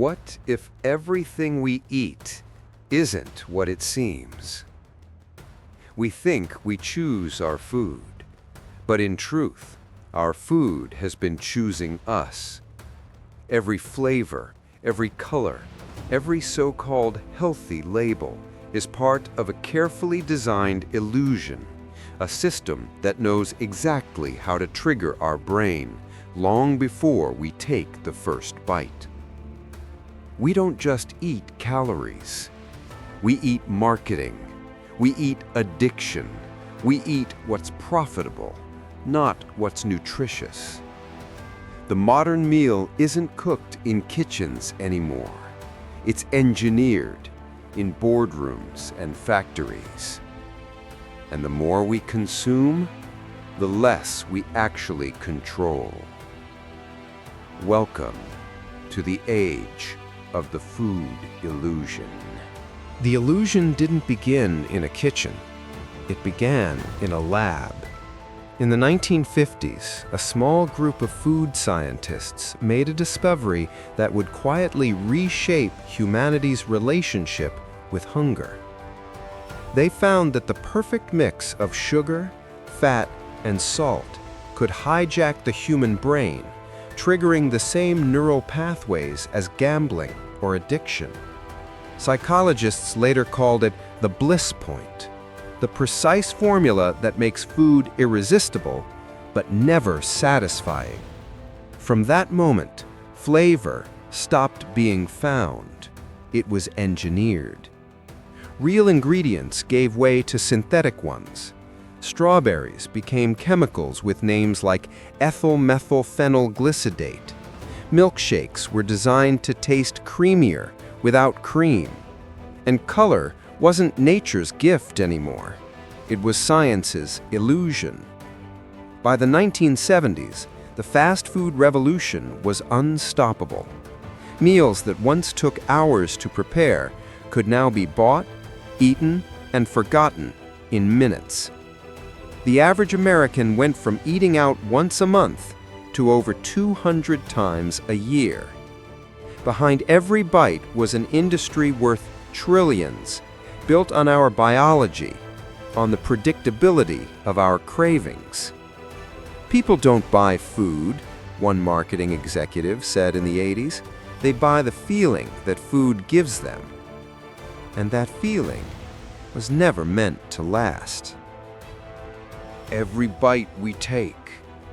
What if everything we eat isn't what it seems? We think we choose our food, but in truth, our food has been choosing us. Every flavor, every color, every so-called healthy label is part of a carefully designed illusion, a system that knows exactly how to trigger our brain long before we take the first bite. We don't just eat calories. We eat marketing. We eat addiction. We eat what's profitable, not what's nutritious. The modern meal isn't cooked in kitchens anymore. It's engineered in boardrooms and factories. And the more we consume, the less we actually control. Welcome to the age of the food illusion. The illusion didn't begin in a kitchen. It began in a lab. In the 1950s, a small group of food scientists made a discovery that would quietly reshape humanity's relationship with hunger. They found that the perfect mix of sugar, fat, and salt could hijack the human brain, triggering the same neural pathways as gambling or addiction. Psychologists later called it the bliss point, the precise formula that makes food irresistible but never satisfying. From that moment, flavor stopped being found. It was engineered. Real ingredients gave way to synthetic ones. Strawberries became chemicals with names like ethyl methylphenylglycidate. Milkshakes were designed to taste creamier without cream. And color wasn't nature's gift anymore. It was science's illusion. By the 1970s, the fast food revolution was unstoppable. Meals that once took hours to prepare could now be bought, eaten, and forgotten in minutes. The average American went from eating out once a month to over 200 times a year. Behind every bite was an industry worth trillions, built on our biology, on the predictability of our cravings. People don't buy food, one marketing executive said in the 80s. They buy the feeling that food gives them. And that feeling was never meant to last. Every bite we take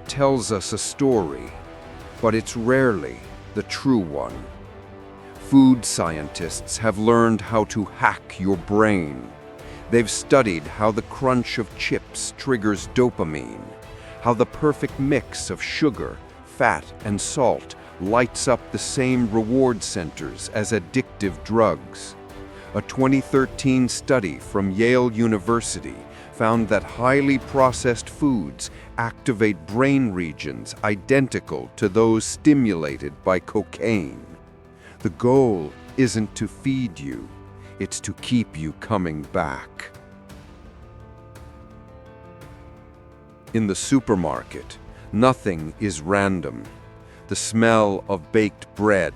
tells us a story, but it's rarely the true one. Food scientists have learned how to hack your brain. They've studied how the crunch of chips triggers dopamine, how the perfect mix of sugar, fat, and salt lights up the same reward centers as addictive drugs. A 2013 study from Yale University found that highly processed foods activate brain regions identical to those stimulated by cocaine. The goal isn't to feed you, it's to keep you coming back. In the supermarket, nothing is random. The smell of baked bread,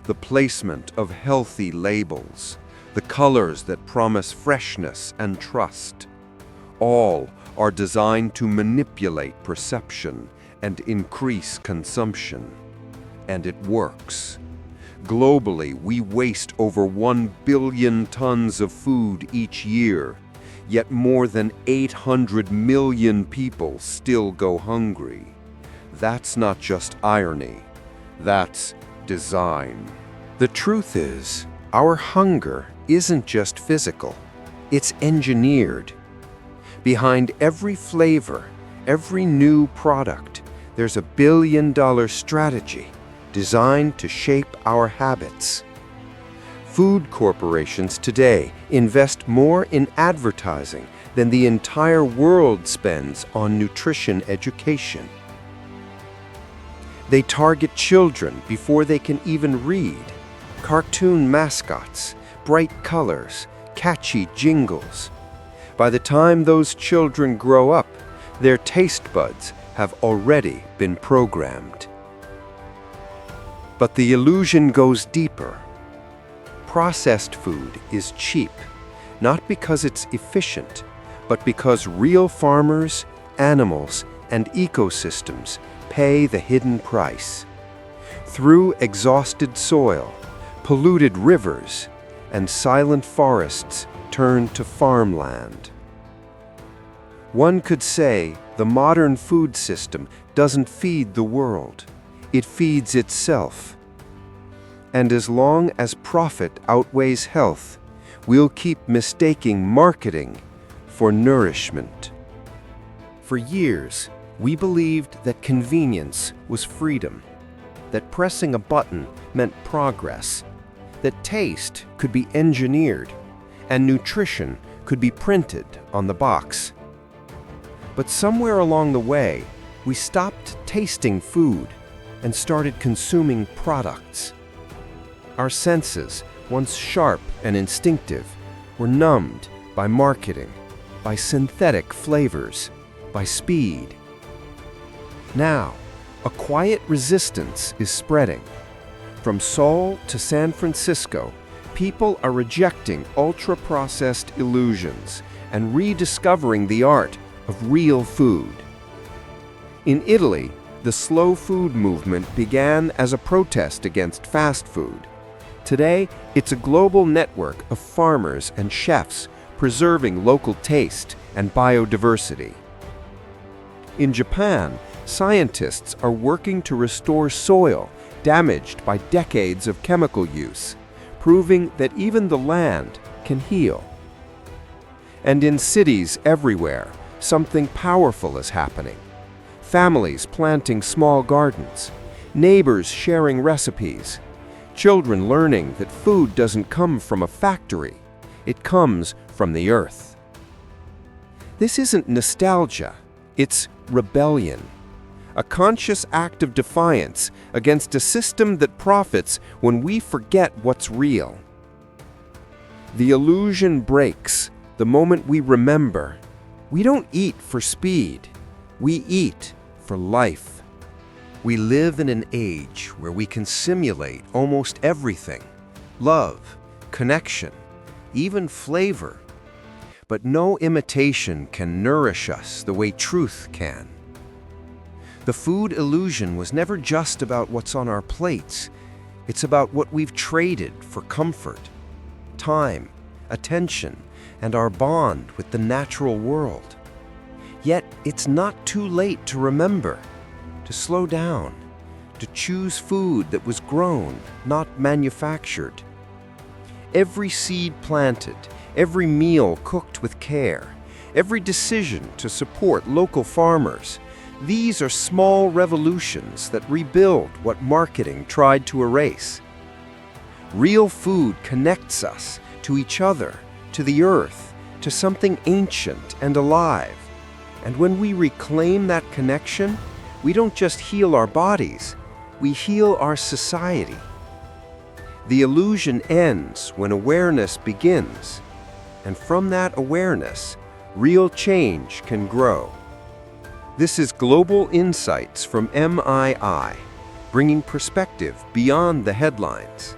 the placement of healthy labels, the colors that promise freshness and trust, all are designed to manipulate perception and increase consumption. And it works. Globally, we waste over 1 billion tons of food each year, yet more than 800 million people still go hungry. That's not just irony, that's design. The truth is, our hunger isn't just physical, it's engineered. Behind every flavor, every new product, there's a billion-dollar strategy designed to shape our habits. Food corporations today invest more in advertising than the entire world spends on nutrition education. They target children before they can even read. Cartoon mascots, bright colors, catchy jingles. By the time those children grow up, their taste buds have already been programmed. But the illusion goes deeper. Processed food is cheap, not because it's efficient, but because real farmers, animals, and ecosystems pay the hidden price. Through exhausted soil, polluted rivers, and silent forests turned to farmland. One could say the modern food system doesn't feed the world, it feeds itself. And as long as profit outweighs health, we'll keep mistaking marketing for nourishment. For years, we believed that convenience was freedom, that pressing a button meant progress, that taste could be engineered, and nutrition could be printed on the box. But somewhere along the way, we stopped tasting food and started consuming products. Our senses, once sharp and instinctive, were numbed by marketing, by synthetic flavors, by speed. Now, a quiet resistance is spreading. From Seoul to San Francisco, people are rejecting ultra-processed illusions and rediscovering the art of real food. In Italy, the slow food movement began as a protest against fast food. Today, it's a global network of farmers and chefs preserving local taste and biodiversity. In Japan, scientists are working to restore soil damaged by decades of chemical use, proving that even the land can heal. And in cities everywhere, something powerful is happening. Families planting small gardens, neighbors sharing recipes, children learning that food doesn't come from a factory, it comes from the earth. This isn't nostalgia, it's rebellion, a conscious act of defiance against a system that profits when we forget what's real. The illusion breaks the moment we remember. We don't eat for speed, we eat for life. We live in an age where we can simulate almost everything: love, connection, even flavor. But no imitation can nourish us the way truth can. The food illusion was never just about what's on our plates. It's about what we've traded for comfort, time, attention, and our bond with the natural world. Yet it's not too late to remember, to slow down, to choose food that was grown, not manufactured. Every seed planted, every meal cooked with care, every decision to support local farmers, these are small revolutions that rebuild what marketing tried to erase. Real food connects us to each other, to the earth, to something ancient and alive. And when we reclaim that connection, we don't just heal our bodies, we heal our society. The illusion ends when awareness begins, and from that awareness, real change can grow. This is Global Insights from MII, bringing perspective beyond the headlines.